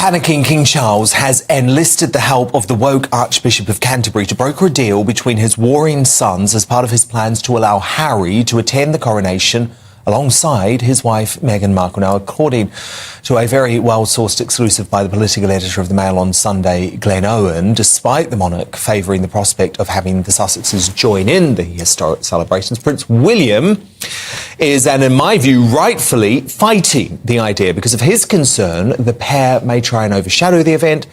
Panicking King Charles has enlisted the help of the woke Archbishop of Canterbury to broker a deal between his warring sons as part of his plans to allow Harry to attend the coronation alongside his wife Meghan Markle. Now, according to a very well-sourced exclusive by the political editor of the Mail on Sunday, Glenn Owen, despite the monarch favouring the prospect of having the Sussexes join in the historic celebrations, Prince William is, and in my view, rightfully fighting the idea because of his concern the pair may try and overshadow the event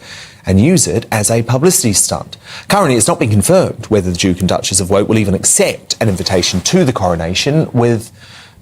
and use it as a publicity stunt. Currently, it's not been confirmed whether the Duke and Duchess of Woke will even accept an invitation to the coronation, with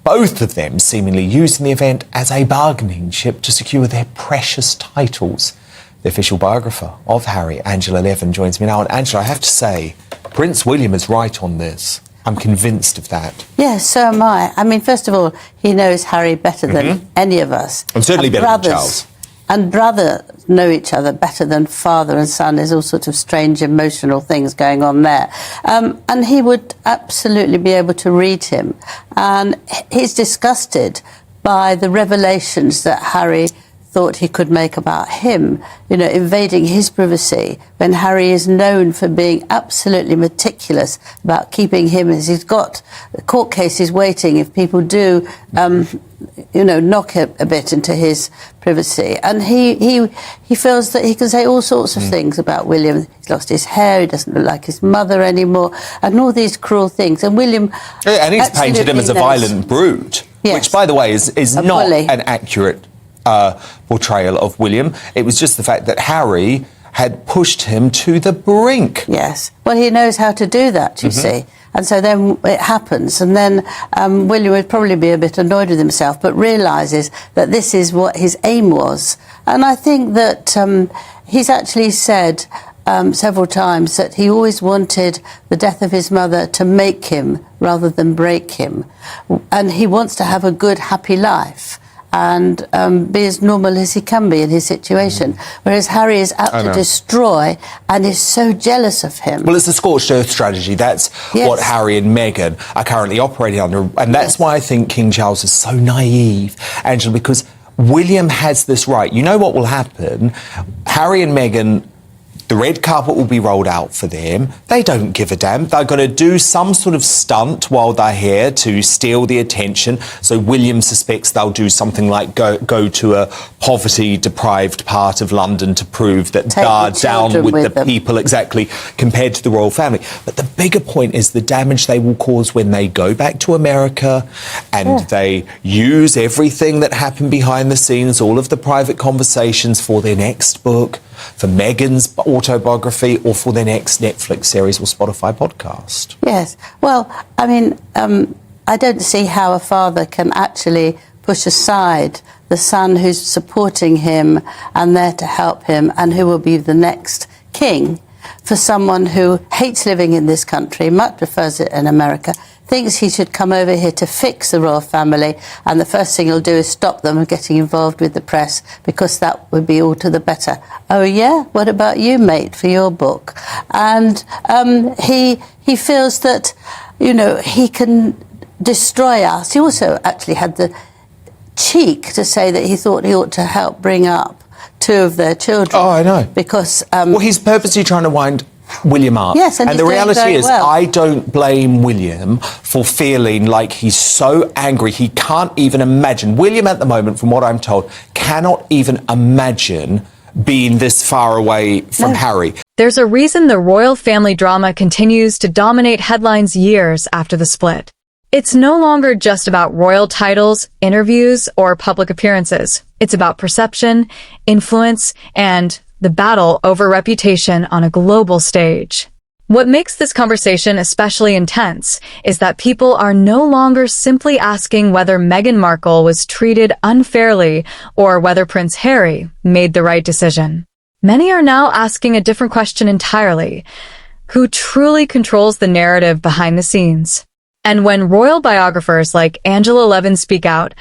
both of them seemingly using the event as a bargaining chip to secure their precious titles. The official biographer of Harry, Angela Levin, joins me now. And Angela, I have to say, Prince William is right on this. I'm convinced of that. Yes, so am I. I mean, first of all, he knows Harry better than any of us. And certainly better than Charles. And brothers know each other better than father and son. There's all sorts of strange emotional things going on there. And he would absolutely be able to read him. And he's disgusted by the revelations that Harry thought he could make about him, you know, invading his privacy, when Harry is known for being absolutely meticulous about keeping him, as he's got court cases waiting if people do, you know, knock a bit into his privacy. And he feels that he can say all sorts of things about William. He's lost his hair, he doesn't look like his mother anymore, and all these cruel things. And William... And he's painted him as a violent brute, yes, which, by the way, is not bully. An accurate portrayal of William. It was just the fact that Harry had pushed him to the brink. Yes. Well, he knows how to do that, you see. And so then it happens. And then William would probably be a bit annoyed with himself, but realises that this is what his aim was. And I think that he's actually said several times that he always wanted the death of his mother to make him rather than break him. And he wants to have a good, happy life and be as normal as he can be in his situation. Whereas Harry is out to destroy and is so jealous of him. Well, it's the scorched earth strategy. That's what Harry and Meghan are currently operating under. And that's why I think King Charles is so naive, Angela, because William has this right. You know what will happen? Harry and Meghan, the red carpet will be rolled out for them. They don't give a damn. They're going to do some sort of stunt while they're here to steal the attention. So William suspects they'll do something like go to a poverty-deprived part of London to prove that they're down with the people, exactly, compared to the royal family. But the bigger point is the damage they will cause when they go back to America and they use everything that happened behind the scenes, all of the private conversations for their next book, for Meghan's autobiography, or for their next Netflix series or Spotify podcast. Yes. Well, I mean, I don't see how a father can actually push aside the son who's supporting him and there to help him and who will be the next king, for someone who hates living in this country, much prefers it in America, thinks he should come over here to fix the royal family, and the first thing he'll do is stop them from getting involved with the press, because that would be all to the better. Oh yeah, what about you, mate, for your book? And he feels that, you know, he can destroy us. He also actually had the cheek to say that he thought he ought to help bring up two of their children. Oh, I know. Because well, he's purposely trying to wind William up. Yes, and the reality is, I don't blame William for feeling like he's so angry he can't even imagine. William, at the moment, from what I'm told, cannot even imagine being this far away from Harry. There's a reason the royal family drama continues to dominate headlines years after the split. It's no longer just about royal titles, interviews, or public appearances. It's about perception, influence, and the battle over reputation on a global stage. What makes this conversation especially intense is that people are no longer simply asking whether Meghan Markle was treated unfairly or whether Prince Harry made the right decision. Many are now asking a different question entirely: who truly controls the narrative behind the scenes? And when royal biographers like Angela Levin speak out,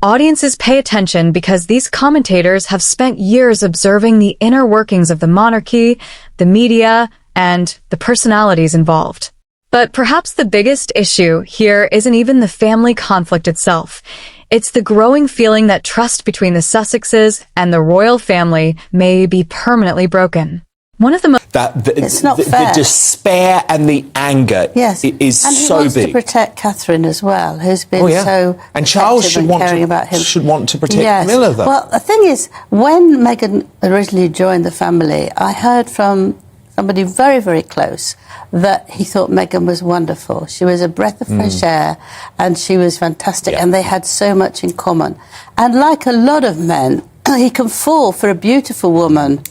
audiences pay attention because these commentators have spent years observing the inner workings of the monarchy, the media, and the personalities involved. But perhaps the biggest issue here isn't even the family conflict itself. It's the growing feeling that trust between the Sussexes and the royal family may be permanently broken. One of the most... It's not fair. The despair and the anger Yes. is and he so wants big. to protect Catherine as well, who's been so and Charles should want caring to, about him. should want to protect Yes. Camilla, though. Well, the thing is, when Meghan originally joined the family, I heard from somebody very, very close that he thought Meghan was wonderful. She was a breath of fresh air, and she was fantastic, and they had so much in common. And like a lot of men, he can fall for a beautiful woman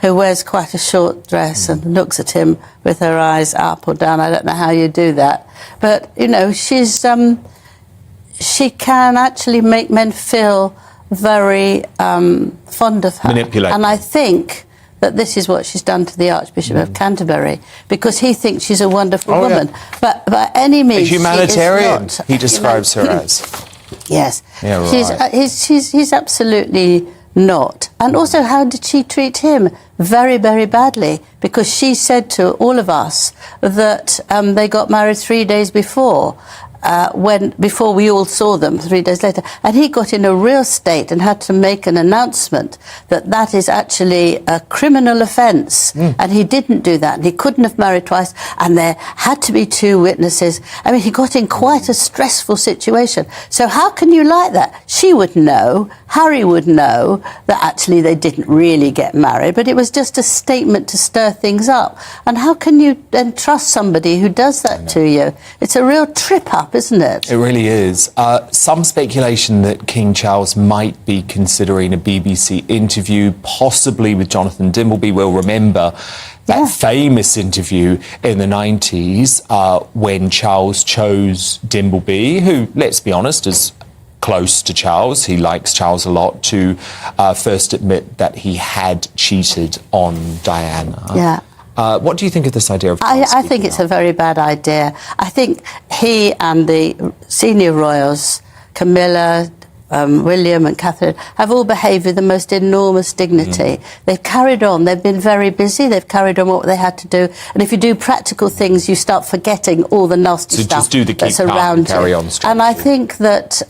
who wears quite a short dress and looks at him with her eyes up or down. I don't know how you do that. But, you know, she's she can actually make men feel very fond of her. Manipulate. And I think that this is what she's done to the Archbishop of Canterbury, because he thinks she's a wonderful woman. But by any means, a humanitarian, she is not, he describes her as. Yes. Yeah, right. He's absolutely not. And also, how did she treat him? Very, very badly, because she said to all of us that they got married 3 days before. Before we all saw them 3 days later, and he got in a real state and had to make an announcement that is actually a criminal offence, and he didn't do that, and he couldn't have married twice, and there had to be 2 witnesses. I mean, he got in quite a stressful situation. So how can you like that? She would know, Harry would know that actually they didn't really get married, but it was just a statement to stir things up. And how can you then trust somebody who does that to you? It's a real trip up, isn't it? It really is. Some speculation that King Charles might be considering a BBC interview, possibly with Jonathan Dimbleby. We'll remember that famous interview in the 90s when Charles chose Dimbleby, who, let's be honest, is close to Charles. He likes Charles a lot, to first admit that he had cheated on Diana. Yeah. What do you think of this idea of I think it's a very bad idea. I think he and the senior royals, Camilla, William and Catherine, have all behaved with the most enormous dignity. They've carried on. They've been very busy. They've carried on what they had to do. And if you do practical things, you start forgetting all the nasty So stuff just do the keep that's calm around and carry you. on strategy. And I think that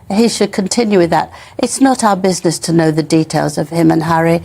he should continue with that. It's not our business to know the details of him and Harry.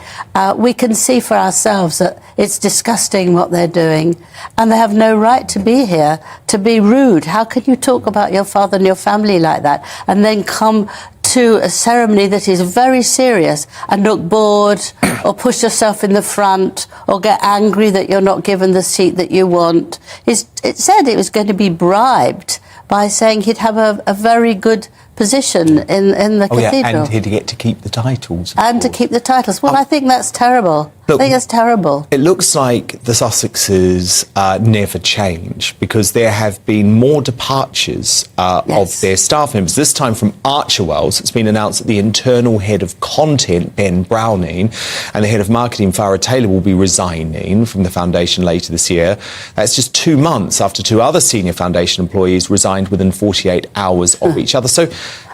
We can see for ourselves that it's disgusting what they're doing, and they have no right to be here, to be rude. How can you talk about your father and your family like that, and then come to a ceremony that is very serious and look bored or push yourself in the front or get angry that you're not given the seat that you want? It said it was going to be bribed by saying he'd have a very good position in the cathedral. And he'd get to keep the titles. And to keep the titles. Well, I think that's terrible. Look, I think that's terrible. It looks like the Sussexes never change, because there have been more departures of their staff members, this time from Archerwells. It's been announced that the internal head of content, Ben Browning, and the head of marketing, Farah Taylor, will be resigning from the foundation later this year. That's just 2 months after 2 other senior foundation employees resigned within 48 hours of each other. So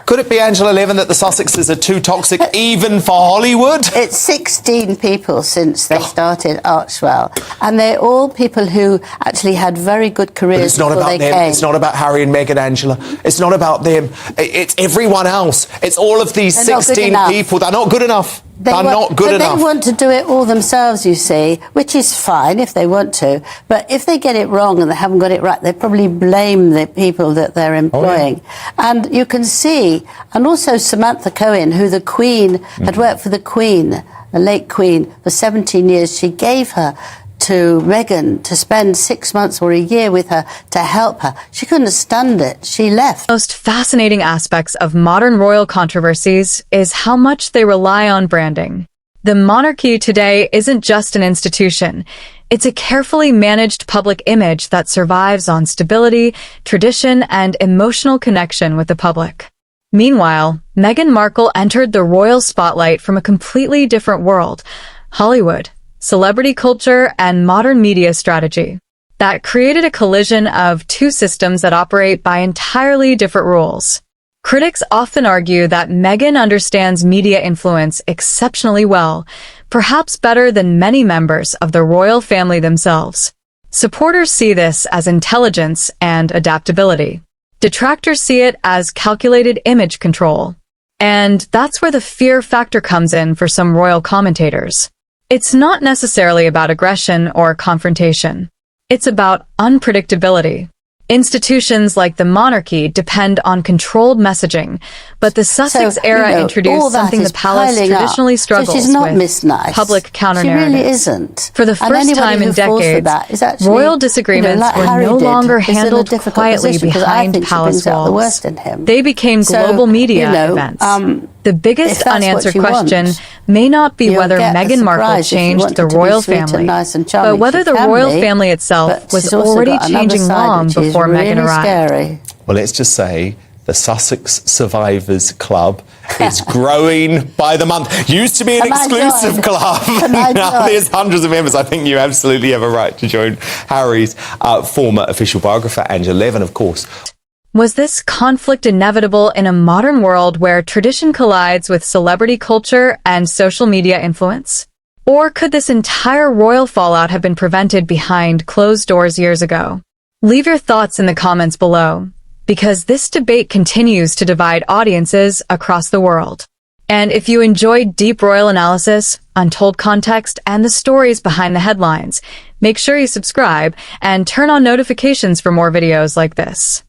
could it be, Angela Levin, that the Sussexes are too toxic even for Hollywood? It's 16 people since they started Archwell, and they're all people who actually had very good careers. But it's not about them. Came. It's not about Harry and Meghan, Angela. It's not about them. It's everyone else. It's all of these 16 people. They're not good enough. They're not good enough. They want to do it all themselves, you see, which is fine if they want to. But if they get it wrong and they haven't got it right, they probably blame the people that they're employing. And you can see, and also Samantha Cohen, who the Queen had worked for the Queen, the late Queen, for 17 years. She gave her to Meghan to spend 6 months or a year with her to help her. She couldn't stand it. She left. Most fascinating aspects of modern royal controversies is how much they rely on branding. The monarchy today isn't just an institution. It's a carefully managed public image that survives on stability, tradition, and emotional connection with the public. Meanwhile, Meghan Markle entered the royal spotlight from a completely different world, Hollywood, celebrity culture, and modern media strategy. That created a collision of 2 systems that operate by entirely different rules. Critics often argue that Meghan understands media influence exceptionally well, perhaps better than many members of the royal family themselves. Supporters see this as intelligence and adaptability. Detractors see it as calculated image control. And that's where the fear factor comes in for some royal commentators. It's not necessarily about aggression or confrontation. It's about unpredictability. Institutions like the monarchy depend on controlled messaging, but the Sussex era introduced something the palace traditionally struggles she's not with, Miss Nice. public counter-narratives. She really isn't. For the first time in decades, royal disagreements like were Harry no did, longer is in a handled difficult quietly position, 'cause I behind think she palace brings out the walls. worst in him. They became So, global media you know, events. The if biggest that's unanswered what you question want, may not be you'll whether get a Meghan Markle surprise if you changed want the her to be royal sweet and family, nice and charming. but whether She the can royal be, family itself but was she's also already got another changing side long which is before really Meghan arrived. Scary. Well, let's just say the Sussex Survivors Club is growing by the month. Used to be an Can I exclusive join? club. Can I Now join? there's hundreds of members. I think you absolutely have a right to join. Harry's former official biographer, Angela Levin, of course. Was this conflict inevitable in a modern world where tradition collides with celebrity culture and social media influence? Or could this entire royal fallout have been prevented behind closed doors years ago? Leave your thoughts in the comments below, because this debate continues to divide audiences across the world. And if you enjoyed deep royal analysis, untold context, and the stories behind the headlines, make sure you subscribe and turn on notifications for more videos like this.